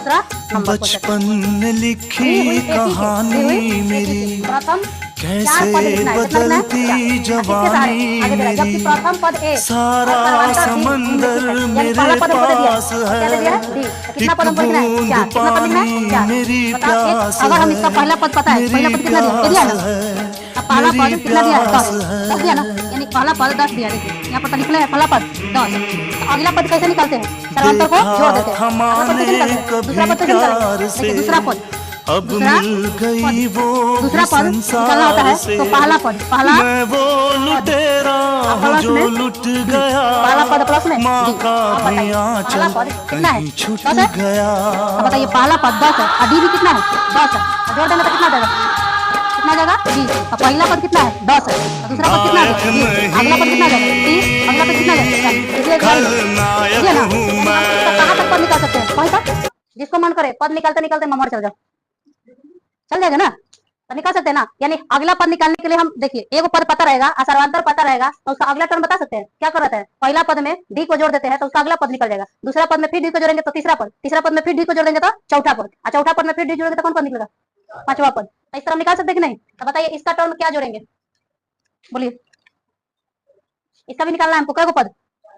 दूसरा बचपन में लिखी कहानी मेरी कैसे बदलती जवानी मेरी, सारा समंदर मेरे पास है, एक बूंद पानी मेरी प्यास है, अगर हम इसका पहला पद पता है, पहला पद कितना दिया है? पहला पद कितना दिया है? 10 दिया ना, यानी पहला पद 10 दिया। देखिए यहाँ पर लिखना है पहला पद 10। तो अगला पद कैसे निकालते हैं? सर्वांतर को जोड़ देते हैं। दूसरा पद कैसे निकालते हैं? दूसरा पद अब मिल गई वो दूसरा पद निकालना होता है। तो पहला पद, पहला मैं वो लुटेरा हूँ जो लुट गया, पहला पद प्लस में माँ का भी आंचल कहीं छूट गया। अब बताइए पहला पद 10 है और डी भी कितना है? 10 है। जोड़ देना तो कितना देगा? कितना जाएगा? डी। और पहला पद कितना है? 10 है। और दूसरा पद कितना है? अगला पद कितना जाएगा? 30। अगला पद कितना जाएगा? इसलिए ना कहाँ तक पद निकाल सकते हैं? वहीं तक जिसको मन करे पद निकालते निकालते ममर चल जाएगा ना, तो निकाल सकते हैं ना। यानी अगला पद निकालने के लिए हम देखिए एगो पद पता रहेगा और सर्वांतर पता रहेगा, तो उसका अगला टर्म बता सकते हैं। क्या कर रहे हैं? पहला पद में डी को जोड़ देते हैं तो उसका अगला पद निकल जाएगा। दूसरा पद में फिर डी को जोड़ेंगे तो तीसरा पद, तीसरा पद में फिर डी को जोड़ेंगे तो चौथा पद, और चौथा पद में फिर डी जोड़ेंगे तो कौन पद निकलेगा? पांचवा पद। तो इस तरह निकाल सकते कि नहीं? तो बताइए इसका टर्म क्या जोड़ेंगे? बोलिए। इसका भी निकालना है हमको। कैगो पद?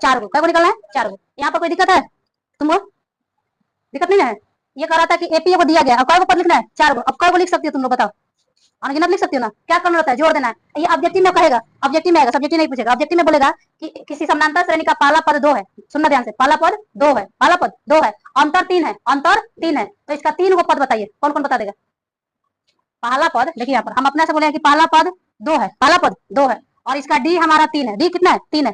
4 गो। कैगो निकालना है? 4 गो। यहाँ पर कोई दिक्कत है तुमको? दिक्कत नहीं है? ये कह रहा था कि एपीए को दिया गया, अब कैगो पद लिखना है? 4 गो। अब कैगो लिख सकती हो तुम लोग? बताओ। अनगिनत लिख सकती हो ना? क्या करना रहता है? जोड़ देना है। ये ऑब्जेक्टिव में कहेगा, ऑब्जेक्टिव में आएगा, सब्जेक्टिव नहीं पूछेगा। ऑब्जेक्टिव में बोलेगा कि किसी समानांतर श्रेणी का पहला पद 2 है। सुनना ध्यान से, पहला पद 2 है, पहला पद 2 है, अंतर 3 है, अंतर 3 है। तो इसका 3 गो पद बताइए, कौन कौन बता देगा? पहला पद देखिए यहाँ पर हम अपने से बोले कि पहला पद 2 है, पहला पद 2 है और इसका डी हमारा 3 है। डी कितना है? 3 है।